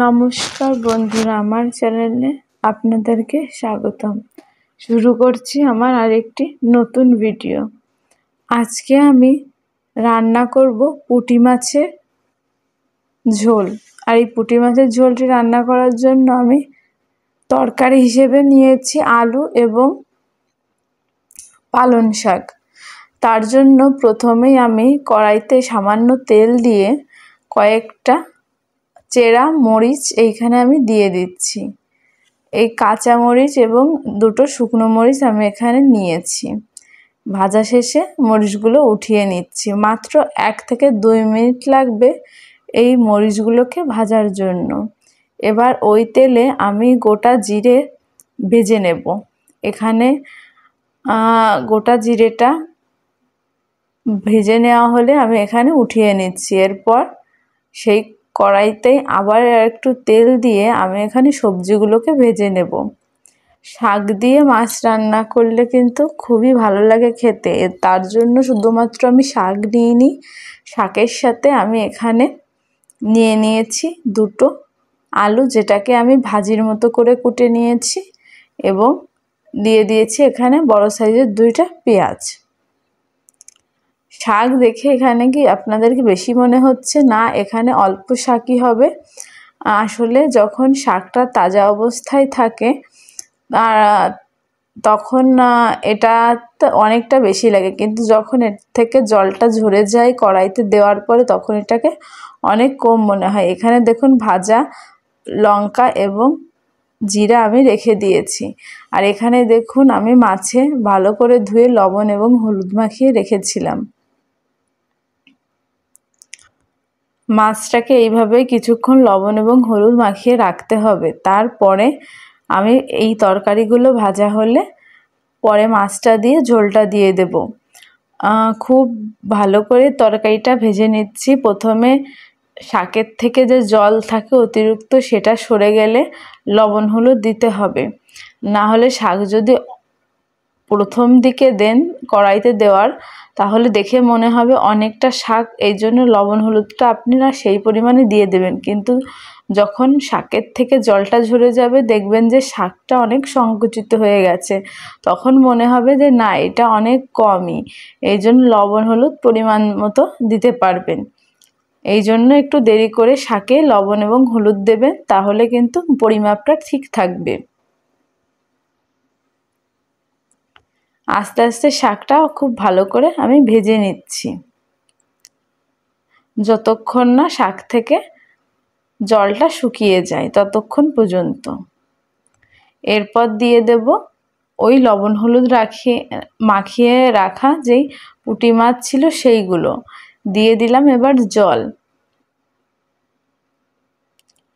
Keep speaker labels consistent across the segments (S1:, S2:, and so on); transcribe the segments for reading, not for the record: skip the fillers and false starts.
S1: নমস্কার বন্ধুরা, আমার চ্যানেলে আপনাদেরকে স্বাগতম। শুরু করছি আমার আরেকটি নতুন ভিডিও। আজকে আমি রান্না করব পুঁটি মাছের ঝোল। আর এই পুঁটি মাছের ঝোলটি রান্না করার জন্য আমি তরকারি হিসেবে নিয়েছি আলু এবং পালং শাক। তার জন্য প্রথমেই আমি কড়াইতে সামান্য তেল দিয়ে কয়েকটা চেরা মরিচ এইখানে আমি দিয়ে দিচ্ছি। এই কাঁচা মরিচ এবং দুটো শুকনো মরিচ আমি এখানে নিয়েছি। ভাজা শেষে মরিচগুলো উঠিয়ে নিচ্ছি। মাত্র 1 থেকে 2 মিনিট লাগবে এই মরিচগুলোকে ভাজার জন্য। এবার ওই তেলে আমি গোটা জিরে ভেজে নেব। এখানে গোটা জিরেটা ভেজে নেওয়া হলে আমি এখানে উঠিয়ে নিচ্ছি। এরপর সেই কড়াইতে আবার একটু তেল দিয়ে আমি এখানে সবজিগুলোকে ভেজে নেব। শাক দিয়ে মাছ রান্না করলে কিন্তু খুবই ভালো লাগে খেতে। তার জন্য শুধুমাত্র আমি শাক নিইনি, শাকের সাথে আমি এখানে নিয়েছি দুটো আলু, যেটাকে আমি ভাজির মতো করে কুটে নিয়েছি, এবং দিয়ে দিয়েছি এখানে বড় সাইজের 2টা পেঁয়াজ। শাক দেখে এখানে কি আপনাদের কি বেশি মনে হচ্ছে? না, এখানে অল্প শাকই হবে। আসলে যখন শাকটা তাজা অবস্থায় থাকে তখন এটা অনেকটা বেশি লাগে, কিন্তু যখন এর থেকে জলটা ঝরে যায় কড়াইতে দেওয়ার পরে তখন এটাকে অনেক কম মনে হয়। এখানে দেখুন ভাজা লঙ্কা এবং জিরা আমি রেখে দিয়েছি। আর এখানে দেখুন আমি মাছে ভালো করে ধুয়ে লবণ এবং হলুদ মাখিয়ে রেখেছিলাম। মাছটাকে এইভাবে কিছুক্ষণ লবণ এবং হলুদ মাখিয়ে রাখতে হবে। তারপরে আমি এই তরকারিগুলো ভাজা হলে পরে মাছটা দিয়ে ঝোলটা দিয়ে দেব। খুব ভালো করে তরকারিটা ভেজে নিচ্ছি। প্রথমে শাকের থেকে যে জল থাকে অতিরিক্ত, সেটা সরে গেলে লবণ হলুদ দিতে হবে। না হলে শাক যদি প্রথম দিকে দেন কড়াইতে দেওয়ার, তাহলে দেখে মনে হবে অনেকটা শাক, এই জন্য লবণ হলুদটা আপনারা সেই পরিমাণে দিয়ে দেবেন। কিন্তু যখন শাকের থেকে জলটা ঝরে যাবে দেখবেন যে শাকটা অনেক সংকুচিত হয়ে গেছে, তখন মনে হবে যে না, এটা অনেক কমই। এই জন্য লবণ হলুদ পরিমাণ মতো দিতে পারবেন। এই জন্য একটু দেরি করে শাকে লবণ এবং হলুদ দেবেন, তাহলে কিন্তু পরিমাপটা ঠিক থাকবে। আস্তে আস্তে শাকটাও খুব ভালো করে আমি ভেজে নিচ্ছি, যতক্ষণ না শাক থেকে জলটা শুকিয়ে যায় ততক্ষণ পর্যন্ত। এরপর দিয়ে দেব ওই লবণ হলুদ মাখিয়ে রাখা যেই পুঁটি মাছ ছিল সেইগুলো দিয়ে দিলাম। এবার জল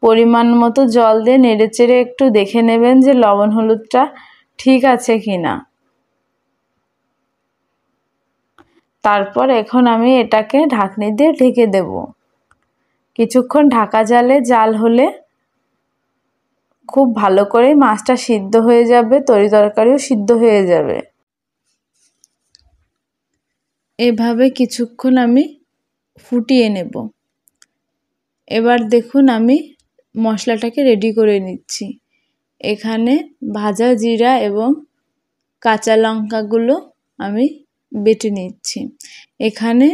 S1: পরিমাণ মতো জল দিয়ে নেড়েচেড়ে একটু দেখে নেবেন যে লবণ হলুদটা ঠিক আছে কিনা। তারপর এখন আমি এটাকে ঢাকনি দিয়ে ঢেকে দেব। কিছুক্ষণ ঢাকা জাল হলে খুব ভালো করে মাছটা সিদ্ধ হয়ে যাবে, তরকারিও সিদ্ধ হয়ে যাবে। এভাবে কিছুক্ষণ আমি ফুটিয়ে নেব। এবার দেখুন আমি মশলাটাকে রেডি করে নিচ্ছি। এখানে ভাজা জিরা এবং কাঁচা লঙ্কাগুলো আমি বেটে নিচ্ছি। এখানে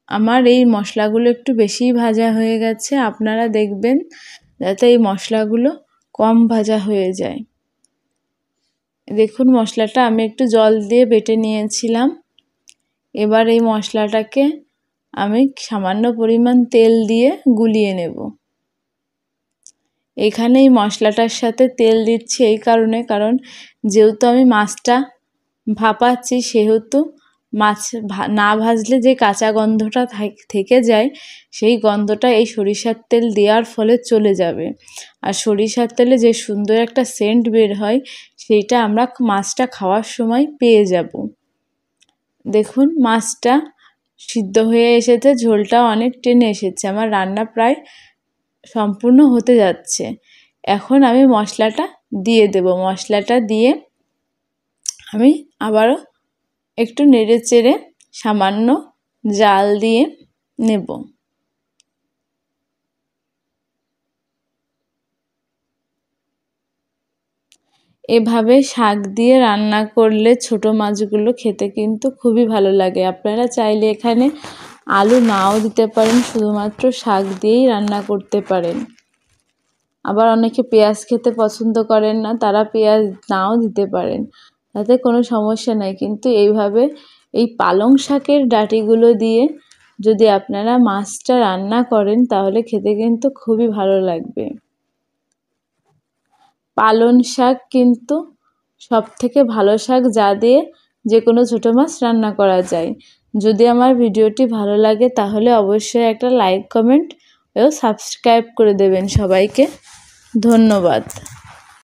S1: আমার এই মশলাগুলো একটু বেশিই ভাজা হয়ে গেছে। আপনারা দেখবেন যাতে এই মশলাগুলো কম ভাজা হয়ে যায়। দেখুন মশলাটা আমি একটু জল দিয়ে বেটে নিয়েছিলাম। এবার এই মশলাটাকে আমি সামান্য পরিমাণ তেল দিয়ে গুলিয়ে নেব। এখানে এই মশলাটার সাথে তেল দিচ্ছি এই কারণ যেহেতু আমি মাছটা ভাপাচ্ছি, সেহেতু মাছ না ভাজলে যে কাঁচা গন্ধটা থেকে যায়, সেই গন্ধটা এই সরিষার তেল দেওয়ার ফলে চলে যাবে। আর সরিষার তেলে যে সুন্দর একটা সেন্ট বের হয়, সেইটা আমরা মাছটা খাওয়ার সময় পেয়ে যাব। দেখুন মাছটা সিদ্ধ হয়ে এসেছে, ঝোলটা অনেক টেনে এসেছে। আমার রান্না প্রায় সম্পূর্ণ হতে যাচ্ছে। এখন আমি মশলাটা দিয়ে দেব। মশলাটা দিয়ে আমি আবারও একটু নেড়েচেড়ে সামান্য জাল দিয়ে নেব। এভাবে শাক দিয়ে রান্না করলে ছোট মাছগুলো খেতে কিন্তু খুবই ভালো লাগে। আপনারা চাইলে এখানে আলু নাও দিতে পারেন, শুধুমাত্র শাক দিয়েই রান্না করতে পারেন। আবার অনেকে পেঁয়াজ খেতে পছন্দ করেন না, তারা পেঁয়াজ নাও দিতে পারেন, তাতে কোনো সমস্যা নাই। কিন্তু এইভাবে এই পালং শাকের ডাঁটিগুলো দিয়ে যদি আপনারা মাছটা রান্না করেন তাহলে খেতে কিন্তু খুবই ভালো লাগবে। পালং শাক কিন্তু সবথেকে ভালো শাক, যা দিয়ে যে কোনো ছোটো মাছ রান্না করা যায়। যদি আমার ভিডিওটি ভালো লাগে তাহলে অবশ্যই একটা লাইক, কমেন্ট ও সাবস্ক্রাইব করে দেবেন। সবাইকে ধন্যবাদ।